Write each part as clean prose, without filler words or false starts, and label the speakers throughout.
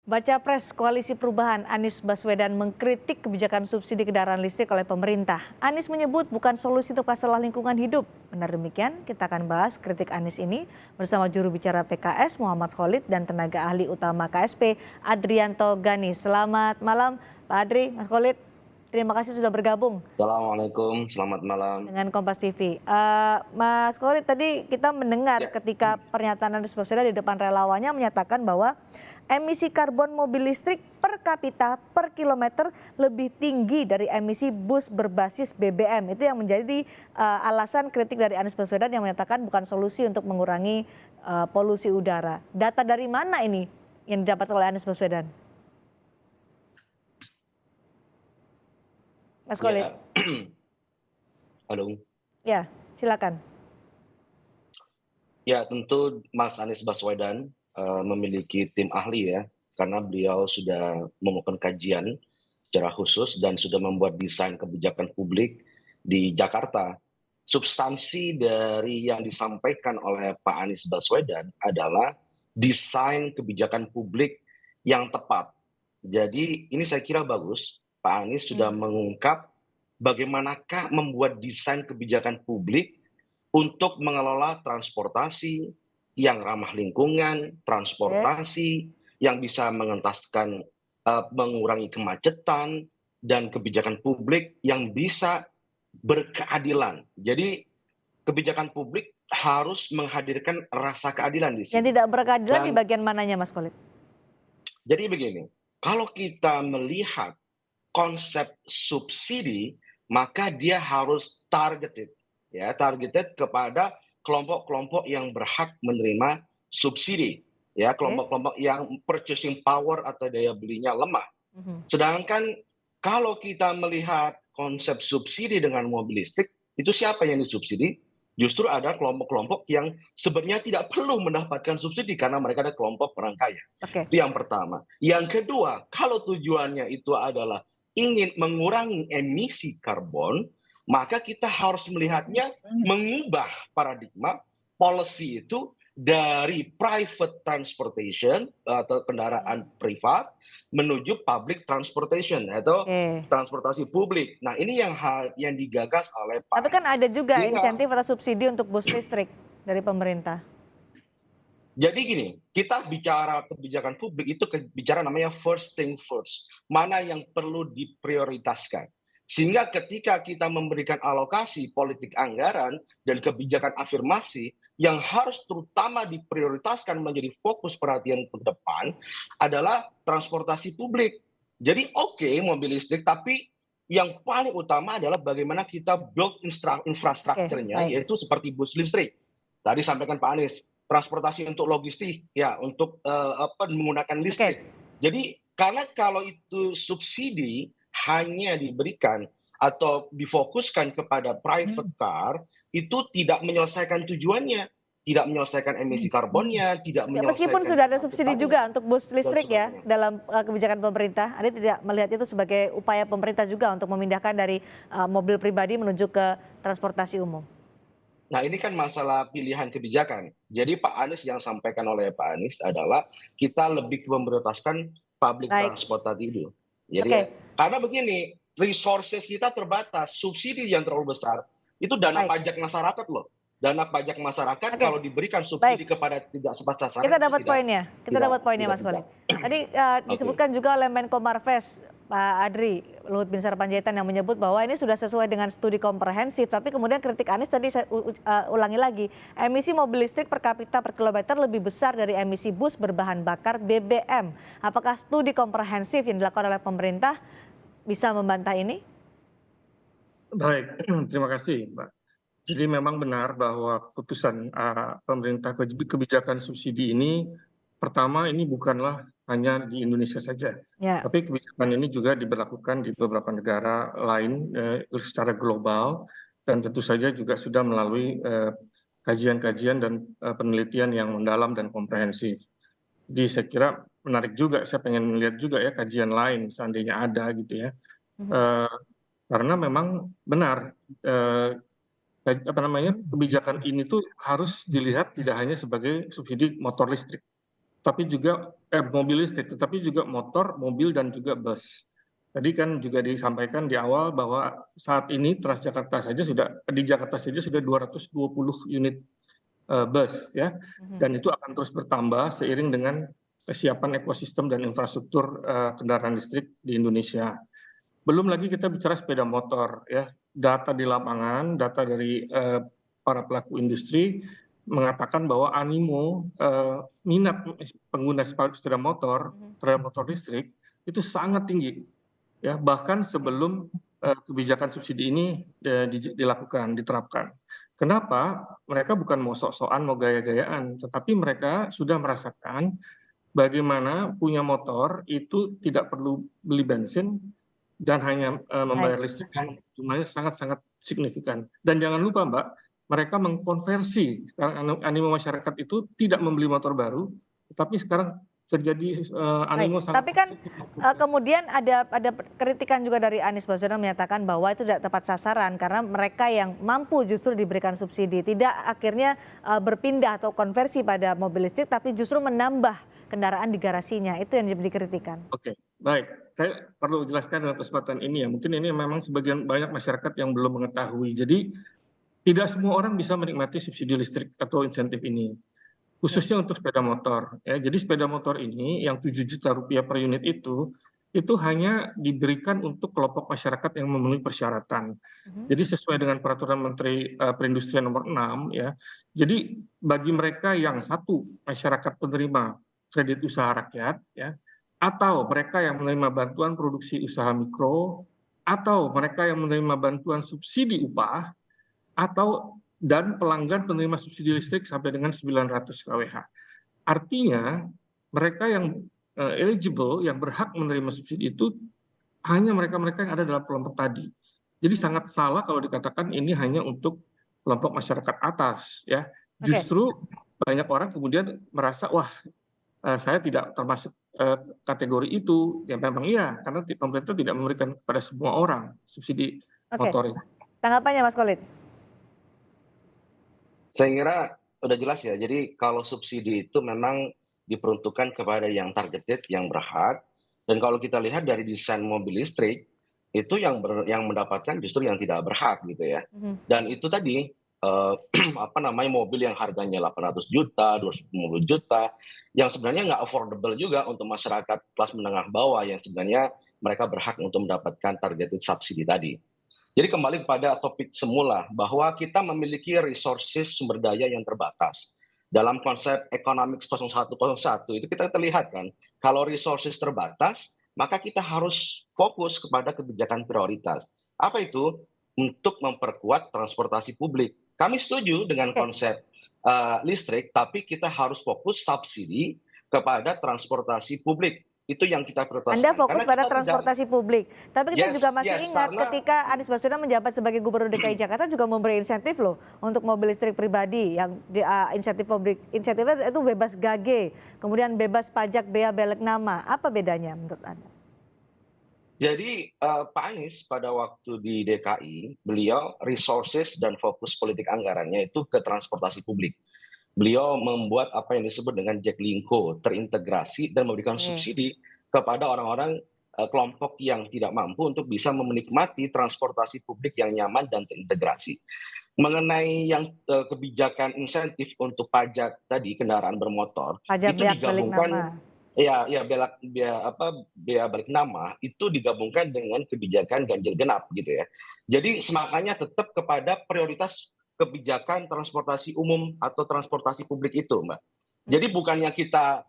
Speaker 1: Baca Pres Koalisi Perubahan Anies Baswedan mengkritik kebijakan subsidi kendaraan listrik oleh pemerintah. Anies menyebut bukan solusi untuk masalah lingkungan hidup. Benar demikian, kita akan bahas kritik Anies ini bersama juru bicara PKS Muhammad Khalid dan tenaga ahli utama KSP Adrianto Gani. Selamat malam Pak Adri, Mas Khalid. Terima kasih sudah bergabung.
Speaker 2: Assalamualaikum, selamat malam.
Speaker 1: Dengan Kompas TV. Mas Khalid, tadi kita mendengar ketika pernyataan Anies Baswedan di depan relawannya menyatakan bahwa emisi karbon mobil listrik per kapita per kilometer lebih tinggi dari emisi bus berbasis BBM. Itu yang menjadi alasan kritik dari Anies Baswedan yang menyatakan bukan solusi untuk mengurangi polusi udara. Data dari mana ini yang didapat oleh Anies Baswedan? Mas Khalid.
Speaker 2: Ya. Halo.
Speaker 1: Ya, silakan.
Speaker 2: Ya, tentu Mas Anies Baswedan memiliki tim ahli ya, karena beliau sudah melakukan kajian secara khusus dan sudah membuat desain kebijakan publik di Jakarta. Substansi dari yang disampaikan oleh Pak Anies Baswedan adalah desain kebijakan publik yang tepat. Jadi ini saya kira bagus, Pak Anies sudah mengungkap bagaimanakah membuat desain kebijakan publik untuk mengelola transportasi yang ramah lingkungan, transportasi yang bisa mengentaskan, mengurangi kemacetan, dan kebijakan publik yang bisa berkeadilan. Jadi kebijakan publik harus menghadirkan rasa keadilan di
Speaker 1: Yang
Speaker 2: sini.
Speaker 1: tidak berkeadilan di
Speaker 2: Dan
Speaker 1: bagian mananya, Mas Khalid?
Speaker 2: jadi begini, kalau kita melihat konsep subsidi, maka dia harus targeted, ya, targeted kepada kelompok-kelompok yang berhak menerima subsidi, ya, kelompok-kelompok yang purchasing power atau daya belinya lemah. Sedangkan kalau kita melihat konsep subsidi dengan mobil listrik, itu siapa yang disubsidi? Justru ada kelompok-kelompok yang sebenarnya tidak perlu mendapatkan subsidi karena mereka ada kelompok orang kaya.
Speaker 1: Oke.
Speaker 2: Itu yang pertama. Yang kedua, kalau tujuannya itu adalah ingin mengurangi emisi karbon, maka kita harus melihatnya mengubah paradigma policy itu dari private transportation atau kendaraan privat menuju public transportation atau transportasi publik. Nah, ini yang digagas oleh Pak
Speaker 1: Tapi kan
Speaker 2: Anies.
Speaker 1: ada juga
Speaker 2: Sehingga
Speaker 1: insentif atau subsidi untuk bus listrik dari pemerintah.
Speaker 2: jadi gini, kita bicara kebijakan publik itu bicara namanya first thing first. Mana yang perlu diprioritaskan. Sehingga ketika kita memberikan alokasi politik anggaran dan kebijakan afirmasi yang harus terutama diprioritaskan menjadi fokus perhatian ke depan adalah transportasi publik. Jadi oke, mobil listrik, tapi yang paling utama adalah bagaimana kita build infrastrukturnya,
Speaker 1: Baik.
Speaker 2: yaitu seperti bus listrik. Tadi sampaikan Pak Anies, transportasi untuk logistik, ya, untuk menggunakan listrik. Jadi karena kalau itu subsidi hanya diberikan atau difokuskan kepada private car, itu tidak menyelesaikan tujuannya, tidak menyelesaikan emisi karbonnya, tidak
Speaker 1: Ya, meskipun
Speaker 2: menyelesaikan
Speaker 1: sudah ada subsidi
Speaker 2: kemacetannya,
Speaker 1: juga untuk bus
Speaker 2: dan
Speaker 1: listrik ya
Speaker 2: sebagainya.
Speaker 1: dalam kebijakan pemerintah, Anda tidak melihat itu sebagai upaya pemerintah juga untuk memindahkan dari mobil pribadi menuju ke transportasi umum?
Speaker 2: Nah, ini kan masalah pilihan kebijakan. Jadi Pak Anies yang sampaikan oleh Pak Anies adalah kita lebih memprioritaskan public
Speaker 1: Baik,
Speaker 2: transport tadi itu. Jadi
Speaker 1: oke,
Speaker 2: karena begini, resources kita terbatas, subsidi yang terlalu besar, itu dana
Speaker 1: baik,
Speaker 2: pajak masyarakat loh. Dana pajak masyarakat
Speaker 1: oke,
Speaker 2: kalau diberikan
Speaker 1: baik.
Speaker 2: subsidi kepada tidak tepat sasaran
Speaker 1: Kita
Speaker 2: itu
Speaker 1: dapat poinnya,
Speaker 2: tidak
Speaker 1: Mas
Speaker 2: bijak.
Speaker 1: Khalid. Tadi
Speaker 2: Oke.
Speaker 1: disebutkan juga oleh Menko Marves, Pak Adri, Luhut Binsar Panjaitan yang menyebut bahwa ini sudah sesuai dengan studi komprehensif, tapi kemudian kritik Anies tadi saya ulangi lagi, emisi mobil listrik per kapita per kilometer lebih besar dari emisi bus berbahan bakar BBM. Apakah studi komprehensif yang dilakukan oleh pemerintah bisa membantah ini?
Speaker 3: Baik, terima kasih, Mbak. Jadi memang benar bahwa keputusan pemerintah kebijakan subsidi ini, pertama ini bukanlah hanya di Indonesia saja,
Speaker 1: Ya,
Speaker 3: tapi kebijakan ini juga diberlakukan di beberapa negara lain secara global, dan tentu saja juga sudah melalui kajian-kajian dan penelitian yang mendalam dan komprehensif. Jadi saya kira menarik juga, saya pengen melihat juga ya kajian lain seandainya ada gitu ya. Eh, karena memang benar kebijakan ini tuh harus dilihat tidak hanya sebagai subsidi motor listrik, tapi juga mobil listrik, tetapi juga motor, mobil, dan juga bus. Tadi kan juga disampaikan di awal bahwa saat ini Transjakarta saja di Jakarta saja sudah 220 unit bus ya, dan itu akan terus bertambah seiring dengan kesiapan ekosistem dan infrastruktur kendaraan listrik di Indonesia. Belum lagi kita bicara sepeda motor ya, data di lapangan, data dari para pelaku industri mengatakan bahwa animo minat pengguna sepeda motor terhadap motor listrik itu sangat tinggi ya, bahkan sebelum kebijakan subsidi ini diterapkan. Kenapa? Mereka bukan mau sok-sokan, mau gaya-gayaan, tetapi mereka sudah merasakan bagaimana punya motor itu tidak perlu beli bensin dan hanya membayar listrik yang jumlahnya sangat-sangat signifikan. Dan jangan lupa Mbak, mereka mengkonversi, sekarang animo masyarakat itu tidak membeli motor baru, tetapi sekarang terjadi animo sangat.
Speaker 1: Tapi kan kemudian ada kritikan juga dari Anies Baswedan menyatakan bahwa itu tidak tepat sasaran karena mereka yang mampu justru diberikan subsidi, tidak akhirnya berpindah atau konversi pada mobil listrik, tapi justru menambah kendaraan di garasinya. Itu yang dikritikan.
Speaker 3: Oke, baik. Saya perlu jelaskan dalam kesempatan ini ya. Mungkin ini memang sebagian banyak masyarakat yang belum mengetahui. Jadi tidak semua orang bisa menikmati subsidi listrik atau insentif ini, khususnya untuk sepeda motor. Ya, jadi sepeda motor ini yang 7 juta rupiah per unit itu hanya diberikan untuk kelompok masyarakat yang memenuhi persyaratan. Jadi sesuai dengan peraturan Menteri Perindustrian nomor 6 ya. Jadi bagi mereka yang satu masyarakat penerima kredit usaha rakyat ya, atau mereka yang menerima bantuan produksi usaha mikro, atau mereka yang menerima bantuan subsidi upah, dan pelanggan penerima subsidi listrik sampai dengan 900 kWh. Artinya mereka yang eligible, yang berhak menerima subsidi itu hanya mereka-mereka yang ada dalam kelompok tadi. Jadi sangat salah kalau dikatakan ini hanya untuk kelompok masyarakat atas ya. Justru banyak orang kemudian merasa wah saya tidak termasuk kategori itu. Ya memang iya, karena pemerintah tidak memberikan kepada semua orang subsidi motor ini.
Speaker 1: Tanggapannya Mas Khalid?
Speaker 2: Saya kira udah jelas ya. Jadi kalau subsidi itu memang diperuntukkan kepada yang targeted, yang berhak. Dan kalau kita lihat dari desain mobil listrik, itu yang mendapatkan justru yang tidak berhak gitu ya. Dan itu tadi mobil yang harganya 800 juta, 250 juta, yang sebenarnya nggak affordable juga untuk masyarakat kelas menengah bawah yang sebenarnya mereka berhak untuk mendapatkan targeted subsidi tadi. Jadi kembali kepada topik semula bahwa kita memiliki resources sumber daya yang terbatas. Dalam konsep Economics 0101 itu kita terlihat kan, kalau resources terbatas, maka kita harus fokus kepada kebijakan prioritas. Apa itu? Untuk memperkuat transportasi publik. Kami setuju dengan konsep listrik, tapi kita harus fokus subsidi kepada transportasi publik. Itu yang kita prioritaskan.
Speaker 1: Anda fokus pada transportasi publik. Tapi kita juga masih ingat ketika Anies Baswedan menjabat sebagai Gubernur DKI Jakarta juga memberi insentif loh untuk mobil listrik pribadi yang insentifnya itu bebas gage, kemudian bebas pajak bea balik nama. Apa bedanya menurut Anda?
Speaker 2: Jadi Pak Anies pada waktu di DKI, beliau resources dan fokus politik anggarannya itu ke transportasi publik. Beliau membuat apa yang disebut dengan Jaklingko, terintegrasi dan memberikan subsidi kepada orang-orang kelompok yang tidak mampu untuk bisa menikmati transportasi publik yang nyaman dan terintegrasi. Mengenai yang kebijakan insentif untuk pajak tadi kendaraan bermotor,
Speaker 1: pajak
Speaker 2: itu digabungkan. Bea balik nama itu digabungkan dengan kebijakan ganjil genap gitu ya. Jadi semangatnya tetap kepada prioritas kebijakan transportasi umum atau transportasi publik itu, Mbak. Jadi bukannya kita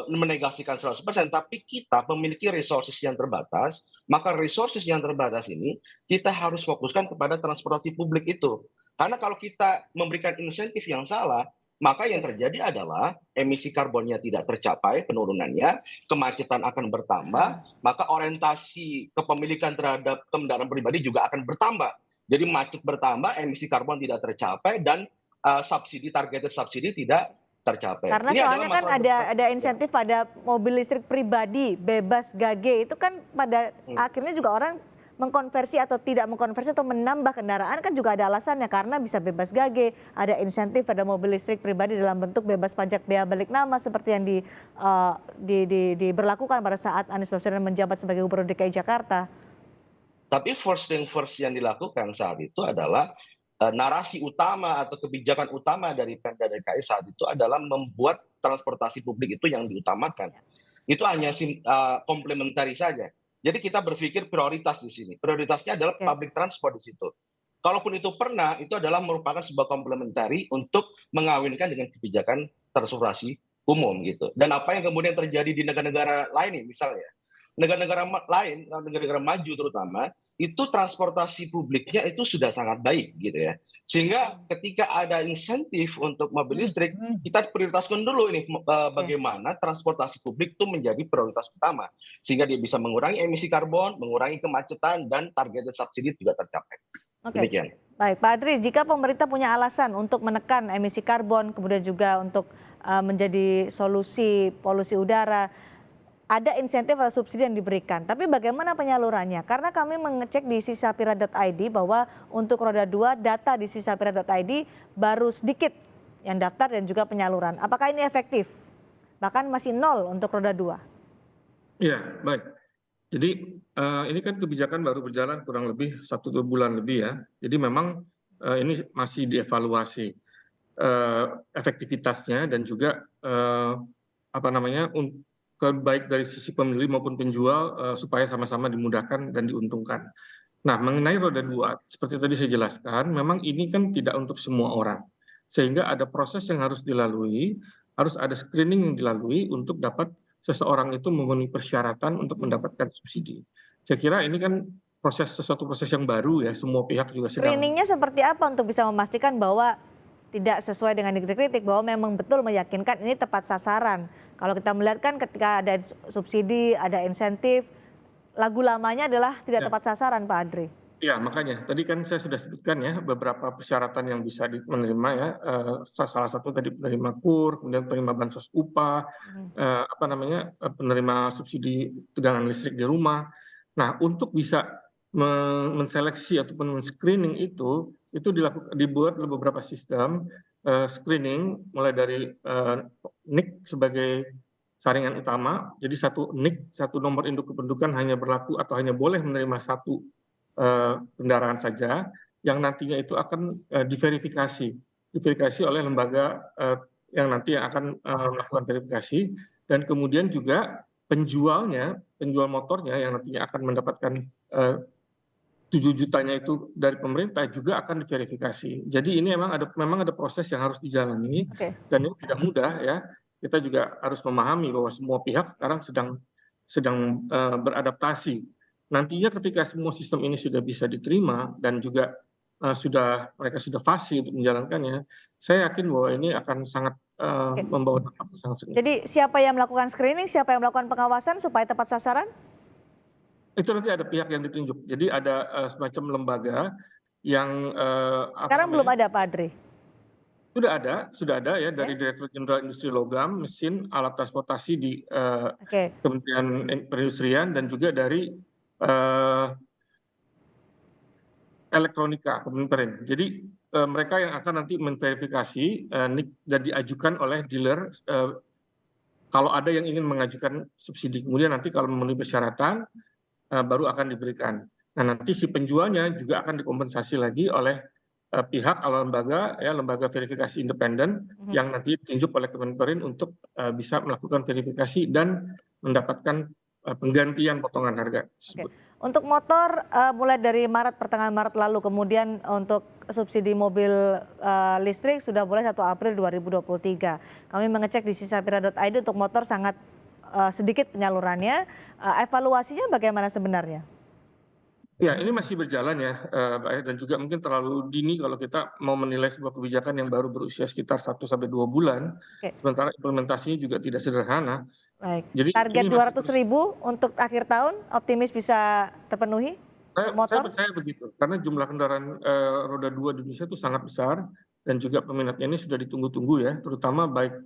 Speaker 2: menegasikan 100%, tapi kita memiliki resources yang terbatas, maka resources yang terbatas ini kita harus fokuskan kepada transportasi publik itu. Karena kalau kita memberikan insentif yang salah, maka yang terjadi adalah emisi karbonnya tidak tercapai penurunannya, kemacetan akan bertambah, maka orientasi kepemilikan terhadap kendaraan pribadi juga akan bertambah. Jadi macet bertambah, emisi karbon tidak tercapai, dan targeted subsidi tidak tercapai.
Speaker 1: Karena soalnya kan ada insentif pada mobil listrik pribadi, bebas gage, itu kan pada akhirnya juga orang mengkonversi atau tidak mengkonversi atau menambah kendaraan kan juga ada alasannya, karena bisa bebas gage, ada insentif, ada mobil listrik pribadi dalam bentuk bebas pajak bea balik nama seperti yang diberlakukan pada saat Anies Baswedan menjabat sebagai Gubernur DKI Jakarta.
Speaker 2: Tapi first thing first yang dilakukan saat itu adalah narasi utama atau kebijakan utama dari Pemda DKI saat itu adalah membuat transportasi publik itu yang diutamakan. Itu hanya komplementari saja. Jadi kita berpikir prioritas di sini. Prioritasnya adalah public transport di situ. Kalaupun itu pernah, itu adalah merupakan sebuah komplementari untuk mengawinkan dengan kebijakan transportasi umum gitu. Dan apa yang kemudian terjadi di negara-negara lain misalnya. Negara-negara lain, negara-negara maju terutama, itu transportasi publiknya itu sudah sangat baik gitu ya. Sehingga ketika ada insentif untuk mobil listrik, kita prioritaskan dulu ini bagaimana transportasi publik itu menjadi prioritas utama. Sehingga dia bisa mengurangi emisi karbon, mengurangi kemacetan, dan target subsidi juga tercapai. Demikian.
Speaker 1: Baik, Pak Adri, jika pemerintah punya alasan untuk menekan emisi karbon, kemudian juga untuk menjadi solusi polusi udara, ada insentif atau subsidi yang diberikan. Tapi bagaimana penyalurannya? Karena kami mengecek di sisapira.id bahwa untuk roda 2 data di sisapira.id baru sedikit yang daftar dan juga penyaluran. Apakah ini efektif? Bahkan masih 0 untuk roda 2.
Speaker 3: Iya, baik. Jadi ini kan kebijakan baru berjalan kurang lebih 1-2 bulan lebih ya. Jadi memang ini masih dievaluasi efektivitasnya dan juga baik dari sisi pembeli maupun penjual supaya sama-sama dimudahkan dan diuntungkan. Nah, mengenai roda 2, seperti tadi saya jelaskan, memang ini kan tidak untuk semua orang. Sehingga ada proses yang harus dilalui, harus ada screening yang dilalui untuk dapat seseorang itu memenuhi persyaratan untuk mendapatkan subsidi. Saya kira ini kan sesuatu proses yang baru ya, semua pihak juga sedang.
Speaker 1: Screeningnya seperti apa untuk bisa memastikan bahwa tidak sesuai dengan dikritik, bahwa memang betul meyakinkan ini tepat sasaran? Kalau kita melihat kan ketika ada subsidi, ada insentif, lagu lamanya adalah tidak tepat sasaran, Pak Adri.
Speaker 3: Ya, makanya tadi kan saya sudah sebutkan ya beberapa persyaratan yang bisa menerima ya. Salah satu tadi penerima KUR, kemudian penerima bansos upah, penerima subsidi tegangan listrik di rumah. Nah, untuk bisa menseleksi ataupun men-screening itu dibuat beberapa sistem screening, mulai dari NIK sebagai saringan utama. Jadi satu NIK, satu nomor induk kependudukan hanya berlaku atau hanya boleh menerima satu kendaraan saja, yang nantinya itu akan diverifikasi oleh lembaga yang nanti akan melakukan verifikasi, dan kemudian juga penjual motornya yang nantinya akan mendapatkan 7 jutanya itu dari pemerintah juga akan diverifikasi. Jadi ini memang ada proses yang harus dijalani, dan ini tidak mudah ya. Kita juga harus memahami bahwa semua pihak sekarang sedang beradaptasi. Nantinya ketika semua sistem ini sudah bisa diterima dan juga mereka sudah fasih untuk menjalankannya, saya yakin bahwa ini akan sangat membawa dampak sangat signifikan.
Speaker 1: Jadi siapa yang melakukan screening, siapa yang melakukan pengawasan supaya tepat sasaran?
Speaker 3: Itu nanti ada pihak yang ditunjuk. Jadi ada semacam lembaga yang
Speaker 1: sekarang belum ada, Pak Adri?
Speaker 3: Sudah ada ya, dari Direktur Jenderal Industri Logam, Mesin, Alat Transportasi di Kementerian Perindustrian, dan juga dari Elektronika Kementerian. Jadi mereka yang akan nanti memverifikasi NIK dan diajukan oleh dealer kalau ada yang ingin mengajukan subsidi. Kemudian nanti kalau memenuhi persyaratan baru akan diberikan. Nah, nanti si penjualnya juga akan dikompensasi lagi oleh pihak atau lembaga verifikasi independen yang nanti ditunjuk oleh Kemenperin untuk bisa melakukan verifikasi dan mendapatkan penggantian potongan harga.
Speaker 1: Untuk motor mulai dari pertengahan Maret lalu, kemudian untuk subsidi mobil listrik sudah mulai 1 April 2023. Kami mengecek di sisapira.id untuk motor sangat sedikit penyalurannya. Evaluasinya bagaimana sebenarnya?
Speaker 3: Ya, ini masih berjalan ya, dan juga mungkin terlalu dini kalau kita mau menilai sebuah kebijakan yang baru berusia sekitar 1-2 bulan, sementara implementasinya juga tidak sederhana.
Speaker 1: Baik. Jadi target 200.000 untuk akhir tahun optimis bisa terpenuhi?
Speaker 3: Saya percaya begitu, karena jumlah kendaraan roda 2 di Indonesia itu sangat besar, dan juga peminatnya ini sudah ditunggu-tunggu ya, terutama baik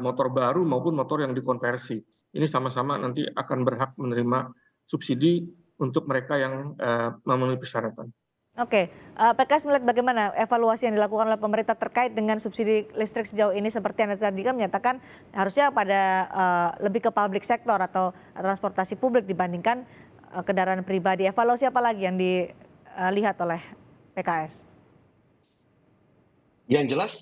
Speaker 3: motor baru maupun motor yang dikonversi. Ini sama-sama nanti akan berhak menerima subsidi untuk mereka yang memenuhi persyaratan.
Speaker 1: Oke, PKS melihat bagaimana evaluasi yang dilakukan oleh pemerintah terkait dengan subsidi listrik sejauh ini seperti yang tadi kan menyatakan harusnya pada lebih ke public sector atau transportasi publik dibandingkan kendaraan pribadi. Evaluasi apa lagi yang dilihat oleh PKS?
Speaker 2: Yang jelas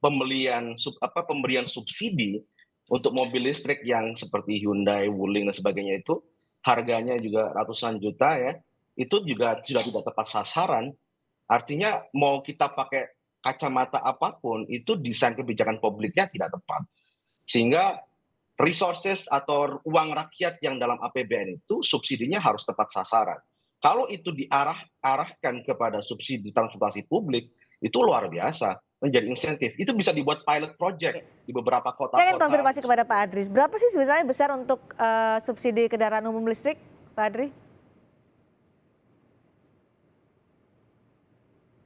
Speaker 2: pemberian subsidi untuk mobil listrik yang seperti Hyundai, Wuling dan sebagainya itu harganya juga ratusan juta ya, itu juga sudah tidak tepat sasaran. Artinya mau kita pakai kacamata apapun itu desain kebijakan publiknya tidak tepat. Sehingga resources atau uang rakyat yang dalam APBN itu subsidinya harus tepat sasaran. Kalau itu diarahkan kepada subsidi transportasi publik, itu luar biasa, menjadi insentif. Itu bisa dibuat pilot project di beberapa kota-kota.
Speaker 1: Saya akan konfirmasi kepada Pak Adri. Berapa sih sebenarnya besar untuk subsidi kendaraan umum listrik, Pak Adri?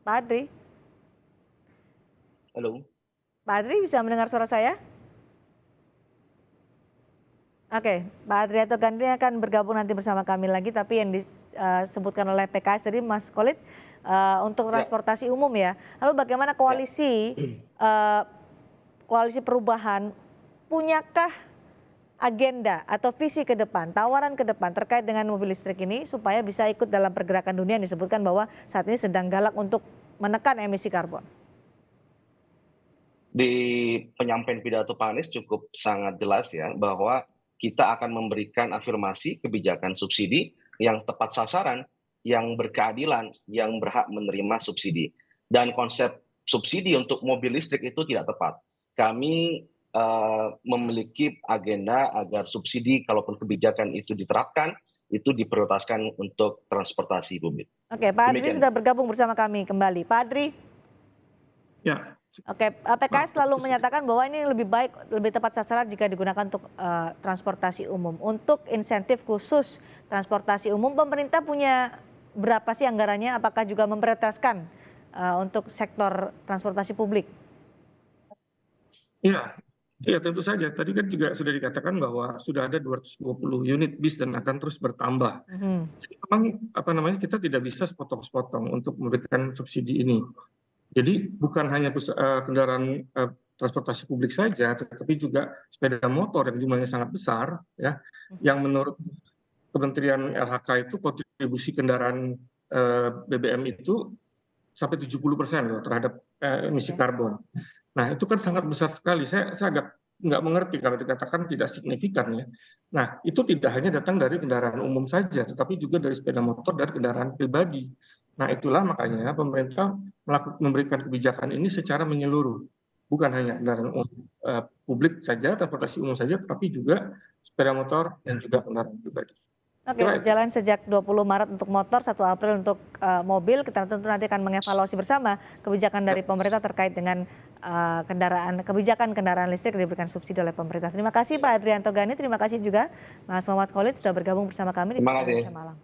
Speaker 1: Pak Adri?
Speaker 2: Halo?
Speaker 1: Pak Adri bisa mendengar suara saya? Oke, Pak Adrianto Gandhi akan bergabung nanti bersama kami lagi, tapi yang disebutkan oleh PKS tadi Mas Khalid untuk transportasi umum ya. Lalu bagaimana koalisi perubahan, punyakah agenda atau visi ke depan, tawaran ke depan terkait dengan mobil listrik ini supaya bisa ikut dalam pergerakan dunia yang disebutkan bahwa saat ini sedang galak untuk menekan emisi karbon?
Speaker 2: Di penyampaian pidato Pak Anies cukup sangat jelas ya bahwa kita akan memberikan afirmasi kebijakan subsidi yang tepat sasaran, yang berkeadilan, yang berhak menerima subsidi. Dan konsep subsidi untuk mobil listrik itu tidak tepat. Kami memiliki agenda agar subsidi kalaupun kebijakan itu diterapkan, itu diprioritaskan untuk transportasi publik.
Speaker 1: Oke, Pak Adri sudah bergabung bersama kami kembali. Pak Adri.
Speaker 3: Ya.
Speaker 1: Oke, PKS selalu menyatakan bahwa ini lebih baik, lebih tepat sasaran jika digunakan untuk transportasi umum. Untuk insentif khusus transportasi umum, pemerintah punya berapa sih anggarannya? Apakah juga memprioritaskan untuk sektor transportasi publik?
Speaker 3: Iya, tentu saja. Tadi kan juga sudah dikatakan bahwa sudah ada 220 unit bis dan akan terus bertambah. Jadi memang kita tidak bisa sepotong-sepotong untuk memberikan subsidi ini. Jadi bukan hanya kendaraan transportasi publik saja, tetapi juga sepeda motor yang jumlahnya sangat besar, ya, yang menurut Kementerian LHK itu kontribusi kendaraan BBM itu sampai 70% loh terhadap emisi karbon. Nah itu kan sangat besar sekali. Saya agak nggak mengerti kalau dikatakan tidak signifikan ya. Nah itu tidak hanya datang dari kendaraan umum saja, tetapi juga dari sepeda motor dan kendaraan pribadi. Nah itulah makanya pemerintah memberikan kebijakan ini secara menyeluruh, bukan hanya kendaraan publik saja, transportasi umum saja, tapi juga sepeda motor dan juga kendaraan pribadi.
Speaker 1: Oke, berjalan sejak 20 Maret untuk motor, 1 April untuk mobil. Kita tentu nanti akan mengevaluasi bersama kebijakan dari pemerintah terkait dengan kebijakan kendaraan listrik yang diberikan subsidi oleh pemerintah. Terima kasih Pak Adrianto Gandhi, terima kasih juga Mas Muhammad Khalid sudah bergabung bersama kami di Indonesia Malam.